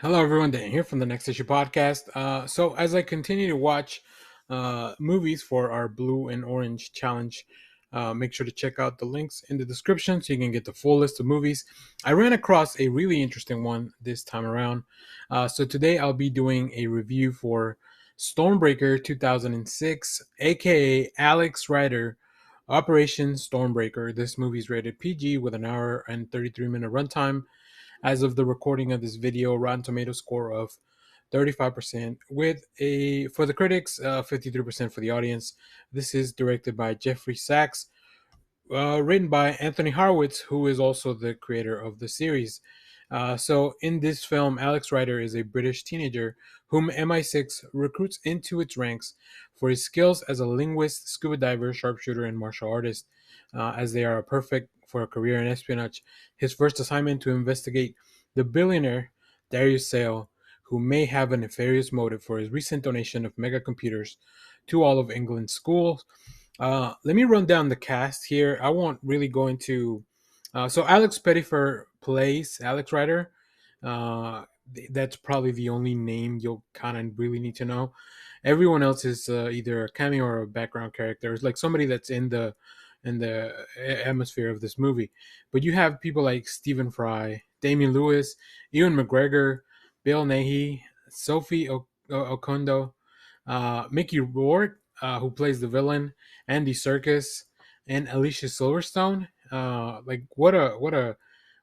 Hello, everyone. Dan here from the Next Issue Podcast. So, as I continue to watch movies for our Blue and Orange Challenge, make sure to check out the links in the description so you can get the full list of movies. I ran across a really interesting one this time around. So, today I'll be doing a review for Stormbreaker 2006, aka Alex Rider Operation Stormbreaker. This movie is rated PG with an hour and 33-minute runtime as of the recording of this video, Rotten Tomato score of 35%, with a for the critics, 53% for the audience. This is directed by Jeffrey Sachs, written by Anthony Horowitz, who is also the creator of the series. So, in this film, Alex Rider is a British teenager whom MI6 recruits into its ranks for his skills as a linguist, scuba diver, sharpshooter, and martial artist, as they are perfect for a career in espionage. His first assignment to investigate the billionaire Darius Sale, who may have a nefarious motive for his recent donation of mega computers to all of England's schools. Let me run down the cast here. I won't really go into. So Alex Pettyfer plays Alex Rider. That's probably the only name you'll kind of really need to know. Everyone else is either a cameo or a background character. It's like somebody that's in the atmosphere of this movie. But you have people like Stephen Fry, Damian Lewis, Ewan McGregor, Bill Nighy, Sophie Okondo, Mickey Rourke, who plays the villain, Andy Serkis, and Alicia Silverstone. Like what a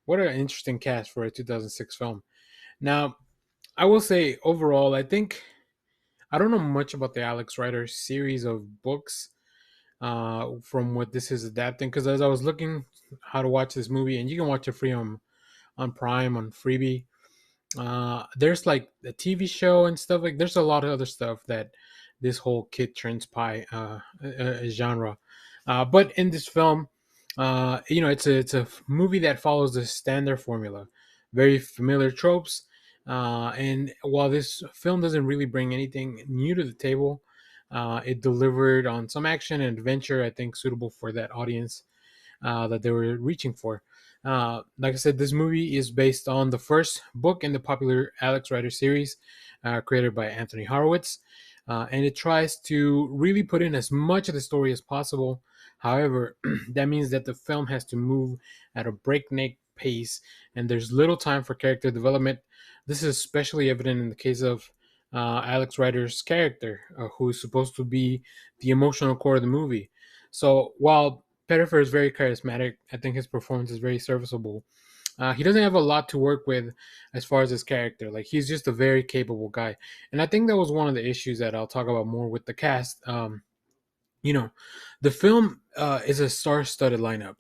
interesting cast for a 2006 film. Now, I will say overall, I think I don't know much about the Alex Rider series of books from what this is adapting, because as I was looking how to watch this movie, and you can watch it free on Prime on Freebie. There's like a TV show and stuff. Like there's a lot of other stuff that this whole kid turns pie genre. But in this film, it's a movie that follows the standard formula, very familiar tropes. And while this film doesn't really bring anything new to the table, it delivered on some action and adventure, I think, suitable for that audience that they were reaching for. Like I said, this movie is based on the first book in the popular Alex Rider series, created by Anthony Horowitz, and it tries to really put in as much of the story as possible. However, that means that the film has to move at a breakneck pace, and there's little time for character development. This is especially evident in the case of Alex Rider's character, who is supposed to be the emotional core of the movie. So while Pettifer is very charismatic, I think his performance is very serviceable. He doesn't have a lot to work with as far as his character. Like he's just a very capable guy, and I think that was one of the issues that I'll talk about more with the cast. You know, the film is a star-studded lineup.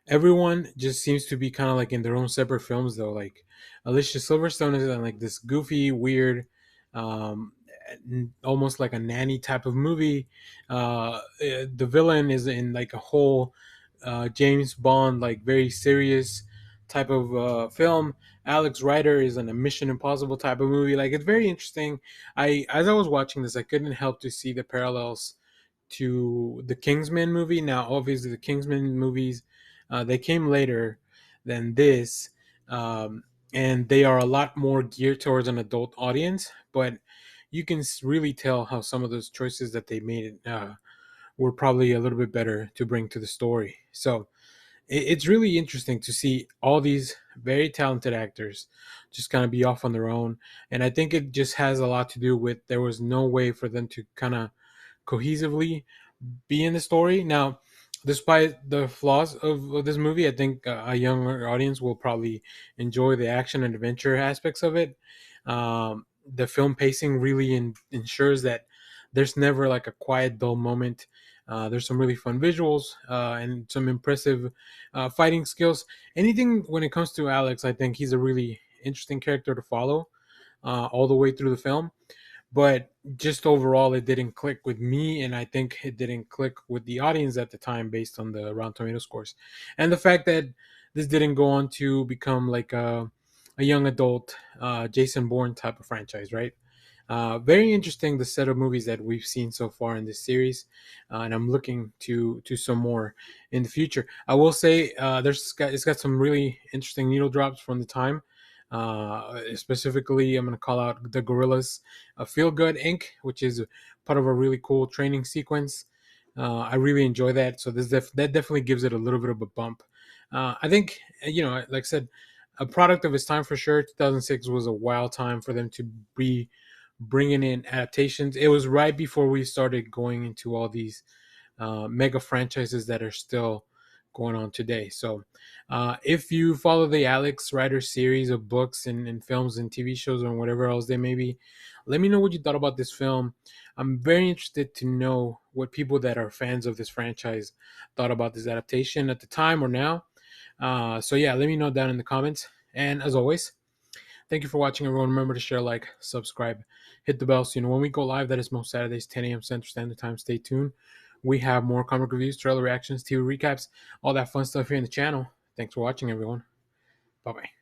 Everyone just seems to be kind of like in their own separate films, though. Like Alicia Silverstone is in like this goofy, weird, um, almost like a nanny type of movie. The villain is in like a whole James Bond, like very serious type of film. Alex Rider is in a Mission Impossible type of movie. Like it's very interesting. As I was watching this, I couldn't help to see the parallels to the Kingsman movie. Now, obviously, the Kingsman movies they came later than this, um, and they are a lot more geared towards an adult audience. But you can really tell how some of those choices that they made were probably a little bit better to bring to the story. So it's really interesting to see all these very talented actors just kind of be off on their own, and I think it just has a lot to do with there was no way for them to kind of cohesively be in the story. Now, despite the flaws of this movie, I think a younger audience will probably enjoy the action and adventure aspects of it. The film pacing really ensures that there's never like a quiet, dull moment. There's some really fun visuals and some impressive fighting skills. Anything when it comes to Alex, I think he's a really interesting character to follow all the way through the film, but just overall it didn't click with me, and I think it didn't click with the audience at the time based on the Rotten Tomato scores and the fact that this didn't go on to become like a young adult Jason Bourne type of franchise, right? Very interesting, the set of movies that we've seen so far in this series, and I'm looking to some more in the future. I will say it's got some really interesting needle drops from the time. Specifically, I'm going to call out the Gorillas Feel Good Inc., which is part of a really cool training sequence. I really enjoy that. So that definitely gives it a little bit of a bump. I think, like I said, a product of its time for sure. 2006 was a wild time for them to be bringing in adaptations. It was right before we started going into all these mega franchises that are still going on today. So, if you follow the Alex Rider series of books and films and TV shows and whatever else they may be, let me know what you thought about this film. I'm very interested to know what people that are fans of this franchise thought about this adaptation at the time or now. So, yeah, let me know down in the comments. And as always, thank you for watching, everyone. Remember to share, like, subscribe, hit the bell so you know when we go live. That is most Saturdays, 10 a.m. Central Standard Time. Stay tuned. We have more comic reviews, trailer reactions, TV recaps, all that fun stuff here in the channel. Thanks for watching, everyone. Bye bye.